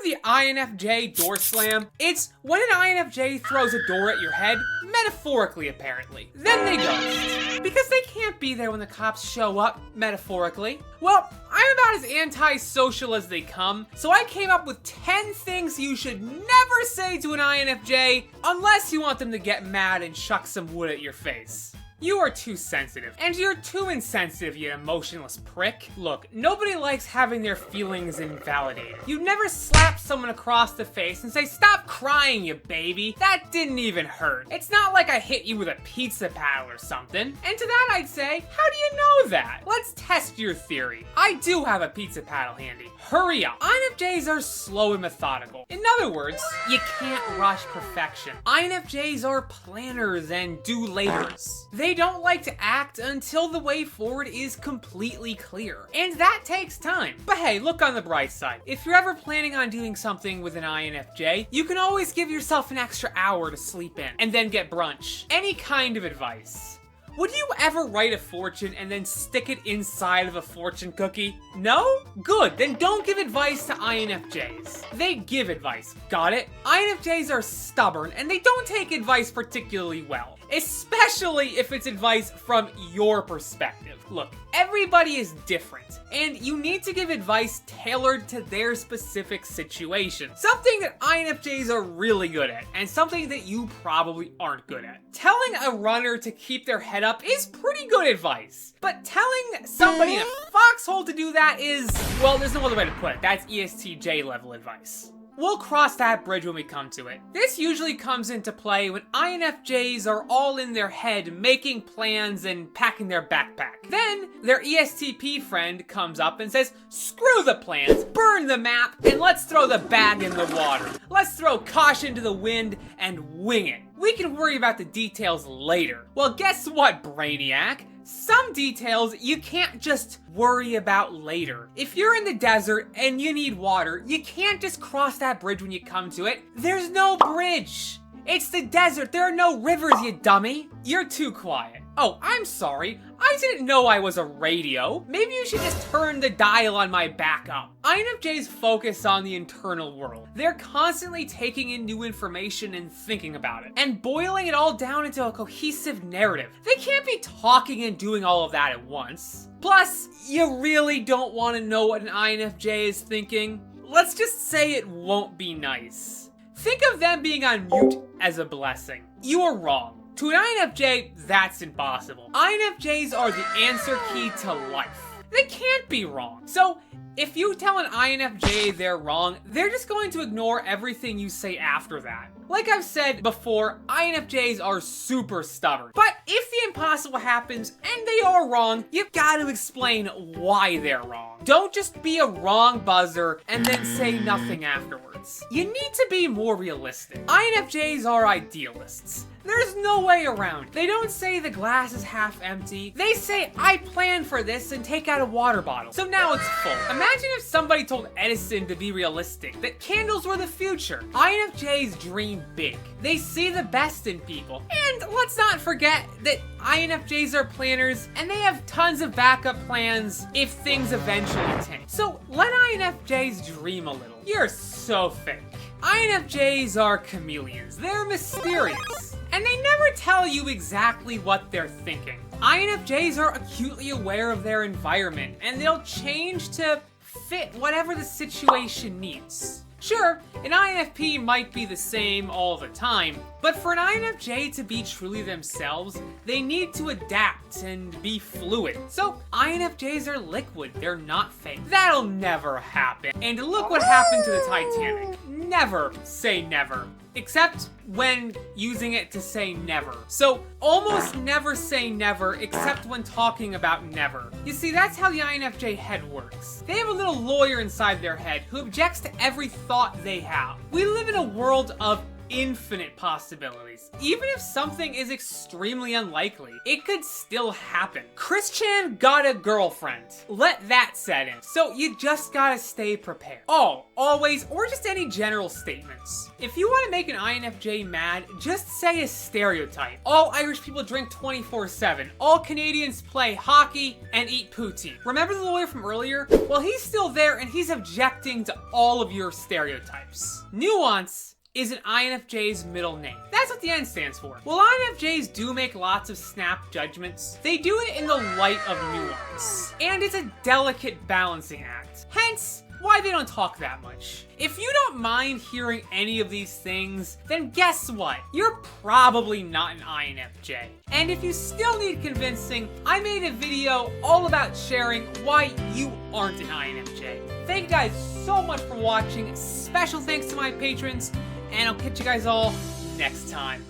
the INFJ door slam? It's when an INFJ throws a door at your head, metaphorically apparently. Then they ghost. Because they can't be there when the cops show up, metaphorically. Well, I'm about as anti-social as they come, so I came up with 10 things you should never say to an INFJ unless you want them to get mad and chuck some wood at your face. You are too sensitive. And you're too insensitive, you emotionless prick. Look, nobody likes having their feelings invalidated. You never slap someone across the face and say, "Stop crying, you baby. That didn't even hurt." It's not like I hit you with a pizza paddle or something. And to that I'd say, how do you know that? Let's test your theory. I do have a pizza paddle handy. Hurry up. INFJs are slow and methodical. In other words, you can't rush perfection. INFJs are planners and do-laters. They don't like to act until the way forward is completely clear. And that takes time. But hey, look on the bright side. If you're ever planning on doing something with an INFJ, you can always give yourself an extra hour to sleep in, and then get brunch. Any kind of advice. Would you ever write a fortune and then stick it inside of a fortune cookie? No? Good, then don't give advice to INFJs. They give advice, got it? INFJs are stubborn and they don't take advice particularly well. Especially if it's advice from your perspective. Look, everybody is different, and you need to give advice tailored to their specific situation. Something that INFJs are really good at, and something that you probably aren't good at. Telling a runner to keep their head up is pretty good advice, but telling somebody in a foxhole to do that is, well, there's no other way to put it. That's ESTJ level advice. We'll cross that bridge when we come to it. This usually comes into play when INFJs are all in their head making plans and packing their backpack. Then their ESTP friend comes up and says, "Screw the plans, burn the map, and let's throw the bag in the water. Let's throw caution to the wind and wing it. We can worry about the details later." Well, guess what, Brainiac? Some details you can't just worry about later. If you're in the desert and you need water, you can't just cross that bridge when you come to it. There's no bridge. It's the desert. There are no rivers, you dummy. You're too quiet. Oh, I'm sorry. I didn't know I was a radio. Maybe you should just turn the dial on my back up. INFJs focus on the internal world. They're constantly taking in new information and thinking about it, and boiling it all down into a cohesive narrative. They can't be talking and doing all of that at once. Plus, you really don't want to know what an INFJ is thinking. Let's just say it won't be nice. Think of them being on mute as a blessing. You are wrong. To an INFJ, that's impossible. INFJs are the answer key to life. They can't be wrong. So, if you tell an INFJ they're wrong, they're just going to ignore everything you say after that. Like I've said before, INFJs are super stubborn. But if the impossible happens and they are wrong, you've got to explain why they're wrong. Don't just be a wrong buzzer and then say nothing afterwards. You need to be more realistic. INFJs are idealists. There's no way around. They don't say the glass is half empty. They say, "I planned for this," and take out a water bottle. So now it's full. Imagine if somebody told Edison to be realistic, that candles were the future. INFJs dream big. They see the best in people. And let's not forget that INFJs are planners, and they have tons of backup plans if things eventually tank. So let INFJs dream a little. You're so fake. INFJs are chameleons. They're mysterious. And they never tell you exactly what they're thinking. INFJs are acutely aware of their environment, and they'll change to fit whatever the situation needs. Sure, an INFP might be the same all the time, but for an INFJ to be truly themselves, they need to adapt and be fluid. So INFJs are liquid, they're not fake. That'll never happen. And look what happened to the Titanic. Never say never. Except when using it to say never. So almost never say never except when talking about never. You see, that's how the INFJ head works. They have a little lawyer inside their head who objects to every thought they have. We live in a world of infinite possibilities. Even if something is extremely unlikely, it could still happen. Chris Chan got a girlfriend. Let that set in. So you just gotta stay prepared. Always, or just any general statements. If you want to make an INFJ mad, just say a stereotype. All Irish people drink 24/7. All Canadians play hockey and eat poutine. Remember the lawyer from earlier? Well, he's still there and he's objecting to all of your stereotypes. Nuance is an INFJ's middle name. That's what the N stands for. While INFJs do make lots of snap judgments, they do it in the light of nuance. And it's a delicate balancing act. Hence, why they don't talk that much. If you don't mind hearing any of these things, then guess what? You're probably not an INFJ. And if you still need convincing, I made a video all about sharing why you aren't an INFJ. Thank you guys so much for watching. Special thanks to my patrons, and I'll catch you guys all next time.